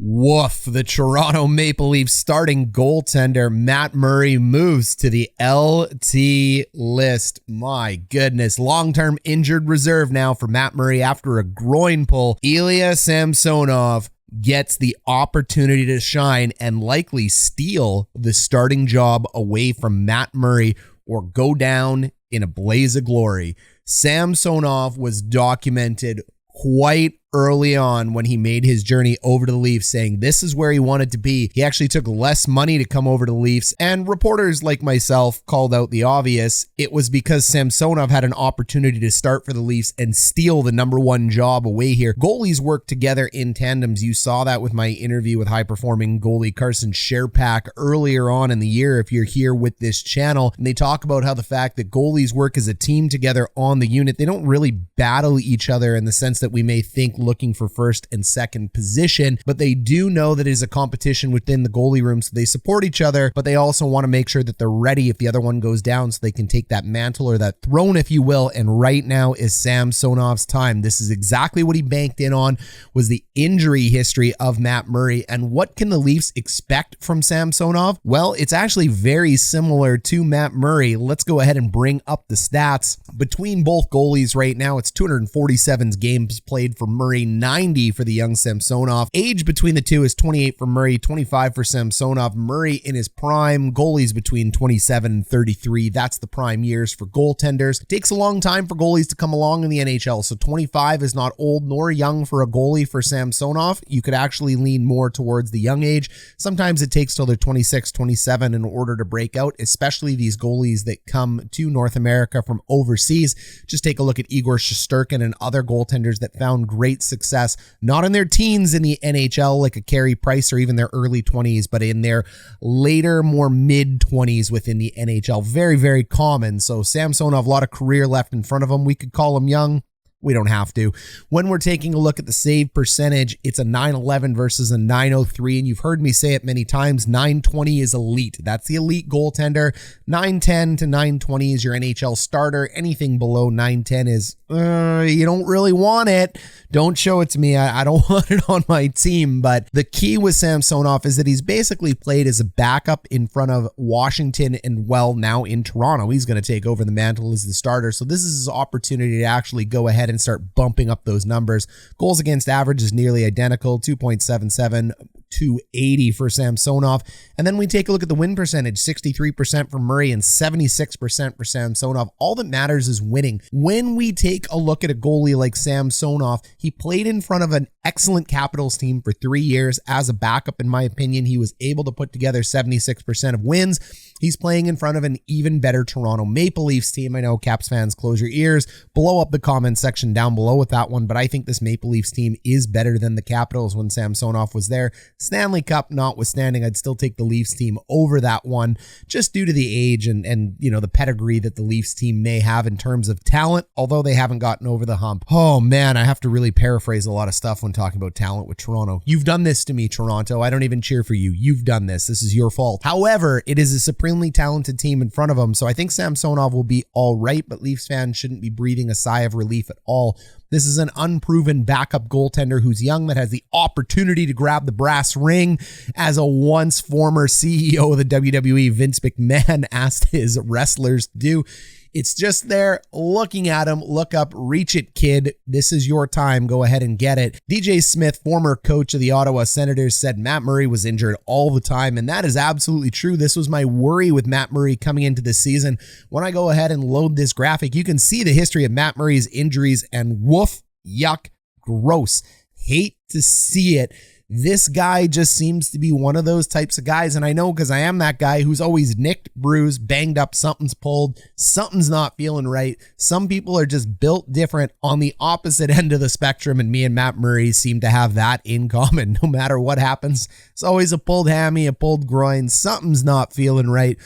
Woof. The Toronto Maple Leafs starting goaltender Matt Murray moves to the LT list. My goodness. Long-term injured reserve now for Matt Murray after a groin pull. Ilya Samsonov gets the opportunity to shine and likely steal the starting job away from Matt Murray or go down in a blaze of glory. Samsonov was documented quite early on when he made his journey over to the Leafs, saying this is where he wanted to be. He actually took less money to come over to the Leafs, and reporters like myself called out the obvious. It was because Samsonov had an opportunity to start for the Leafs and steal the number one job away here. Goalies work together in tandems. You saw that with my interview with high-performing goalie Carson Sherpak earlier on in the year, if you're here with this channel, and they talk about how the fact that goalies work as a team together on the unit, they don't really battle each other in the sense that we may think looking for first and second position, but they do know that it is a competition within the goalie room, so they support each other, but they also want to make sure that they're ready if the other one goes down so they can take that mantle or that throne, if you will, and right now is Samsonov's time. This is exactly what he banked in on, was the injury history of Matt Murray, and what can the Leafs expect from Samsonov? Well, it's actually very similar to Matt Murray. Let's go ahead and bring up the stats. Between both goalies right now, it's 247 games played for Murray, 90 for the young Samsonov. Age between the two is 28 for Murray, 25 for Samsonov. Murray in his prime, goalies between 27 and 33. That's the prime years for goaltenders. It takes a long time for goalies to come along in the NHL, so 25 is not old nor young for a goalie for Samsonov. You could actually lean more towards the young age. Sometimes it takes till they're 26, 27 in order to break out, especially these goalies that come to North America from overseas. Just take a look at Igor Shesterkin and other goaltenders that found great success, not in their teens in the NHL like a Carey Price or even their early 20s, but in their later, more mid-20s within the NHL. Very, very common. So Samsonov, a lot of career left in front of him. We could call him young. We don't have to. When we're taking a look at the save percentage, it's a 911 versus a 903, and you've heard me say it many times, 920 is elite. That's the elite goaltender. 910 to 920 is your NHL starter. Anything below 910 is, you don't really want it. Don't show it to me. I don't want it on my team. But the key with Samsonov is that he's basically played as a backup in front of Washington and, well, now in Toronto. He's going to take over the mantle as the starter. So this is his opportunity to actually go ahead and start bumping up those numbers. Goals against average is nearly identical, 2.77, 280 for Samsonov. And then we take a look at the win percentage, 63% for Murray and 76% for Samsonov. All that matters is winning. When we take a look at a goalie like Samsonov, he played in front of an excellent Capitals team for 3 years as a backup. In my opinion, he was able to put together 76% of wins. He's playing in front of an even better Toronto Maple Leafs team. I know Caps fans, close your ears, blow up the comment section down below with that one, but I think this Maple Leafs team is better than the Capitals when Samsonov was there. Stanley Cup notwithstanding, I'd still take the Leafs team over that one, just due to the age and you know, the pedigree that the Leafs team may have in terms of talent, although they haven't gotten over the hump. Oh man, I have to really paraphrase a lot of stuff when talking about talent with Toronto. You've done this to me, Toronto. I don't even cheer for you. You've done this. This is your fault. However, it is a supremely talented team in front of them, so I think Samsonov will be all right, but Leafs fans shouldn't be breathing a sigh of relief at all. This is an unproven backup goaltender who's young, that has the opportunity to grab the brass ring, as a once former CEO of the WWE, Vince McMahon, asked his wrestlers to do. It's just there looking at him. Look up, reach it, kid. This is your time. Go ahead and get it. DJ Smith, former coach of the Ottawa Senators, said Matt Murray was injured all the time, and that is absolutely true. This was my worry with Matt Murray coming into this season. When I go ahead and load this graphic, you can see the history of Matt Murray's injuries, and woof, yuck, gross. Hate to see it. This guy just seems to be one of those types of guys, and I know because I am that guy who's always nicked, bruised, banged up, something's pulled, something's not feeling right. Some people are just built different on the opposite end of the spectrum, and me and Matt Murray seem to have that in common. No matter what happens, it's always a pulled hammy, a pulled groin, something's not feeling right.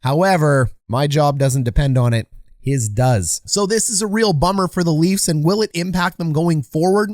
However, my job doesn't depend on it. His does. So this is a real bummer for the Leafs, and will it impact them going forward?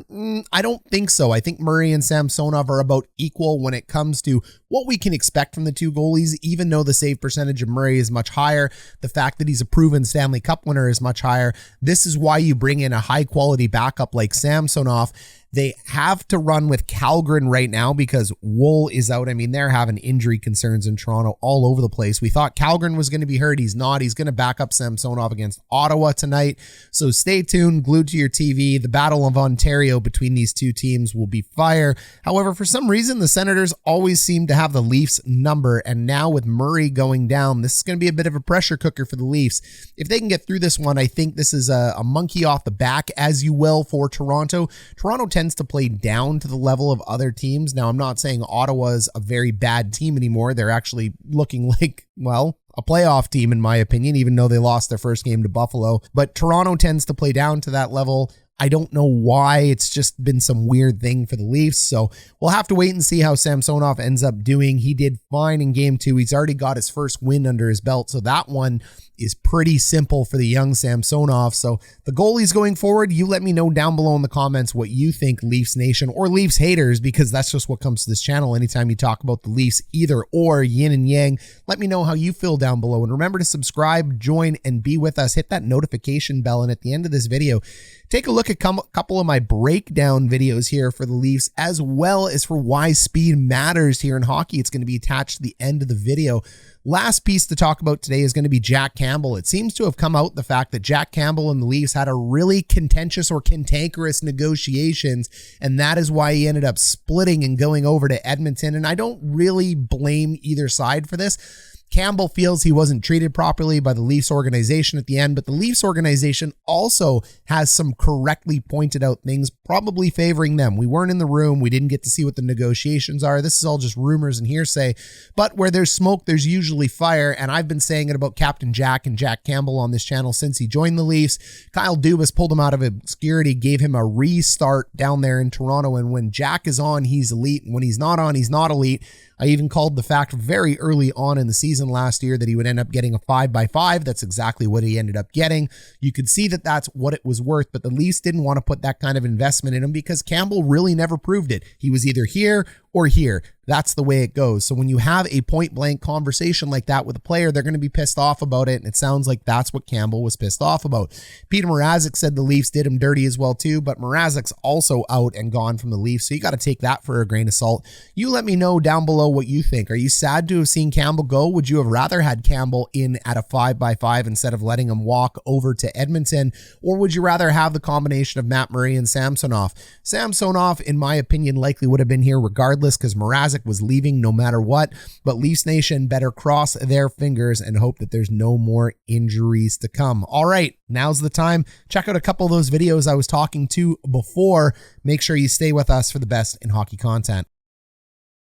I don't think so. I think Murray and Samsonov are about equal when it comes to what we can expect from the two goalies, even though the save percentage of Murray is much higher. The fact that he's a proven Stanley Cup winner is much higher. This is why you bring in a high quality backup like Samsonov. They have to run with Kallgren right now because Wool is out. I mean, they're having injury concerns in Toronto all over the place. We thought Kallgren was going to be hurt. He's not. He's going to back up Samsonov against Ottawa tonight. So stay tuned, glued to your TV. The Battle of Ontario between these two teams will be fire. However, for some reason, the Senators always seem to have the Leafs number. And now with Murray going down, this is going to be a bit of a pressure cooker for the Leafs. If they can get through this one, I think this is a monkey off the back, as you will, for Toronto. Toronto tends to play down to the level of other teams. Now, I'm not saying Ottawa's a very bad team anymore. They're actually looking like, well, a playoff team in my opinion, even though they lost their first game to Buffalo. But Toronto tends to play down to that level. I don't know why. It's just been some weird thing for the Leafs. So we'll have to wait and see how Samsonov ends up doing. He did fine in game 2. He's already got his first win under his belt. So that one is pretty simple for the young Samsonov. So the goalies going forward, you let me know down below in the comments what you think, Leafs Nation or Leafs haters, because that's just what comes to this channel. Anytime you talk about the Leafs, either or, yin and yang, let me know how you feel down below. And remember to subscribe, join, and be with us. Hit that notification bell. And at the end of this video, take a look at a couple of my breakdown videos here for the Leafs, as well as for why speed matters here in hockey. It's going to be attached to the end of the video. Last piece to talk about today is going to be Jack Campbell. It seems to have come out the fact that Jack Campbell and the Leafs had a really contentious or cantankerous negotiations, and that is why he ended up splitting and going over to Edmonton. And I don't really blame either side for this. Campbell feels he wasn't treated properly by the Leafs organization at the end, but the Leafs organization also has some correctly pointed out things, probably favoring them. We weren't in the room. We didn't get to see what the negotiations are. This is all just rumors and hearsay, but where there's smoke, there's usually fire. And I've been saying it about Captain Jack and Jack Campbell on this channel since he joined the Leafs. Kyle Dubas pulled him out of obscurity, gave him a restart down there in Toronto. And when Jack is on, he's elite. And when he's not on, he's not elite. I even called the fact very early on in the season last year that he would end up getting a 5x5. That's exactly what he ended up getting. You could see that that's what it was worth, but the Leafs didn't want to put that kind of investment in him because Campbell really never proved it. He was either here or here. That's the way it goes. So when you have a point blank conversation like that with a player, they're going to be pissed off about it. And it sounds like that's what Campbell was pissed off about. Peter Mrazek said the Leafs did him dirty as well too, but Mrazek's also out and gone from the Leafs. So you got to take that for a grain of salt. You let me know down below what you think. Are you sad to have seen Campbell go? Would you have rather had Campbell in at a 5x5 instead of letting him walk over to Edmonton? Or would you rather have the combination of Matt Murray and Samsonov? Samsonov, in my opinion, likely would have been here regardless because Mrazek was leaving no matter what, but Leafs Nation better cross their fingers and hope that there's no more injuries to come. All right, now's the time. Check out a couple of those videos I was talking to before. Make sure you stay with us for the best in hockey content.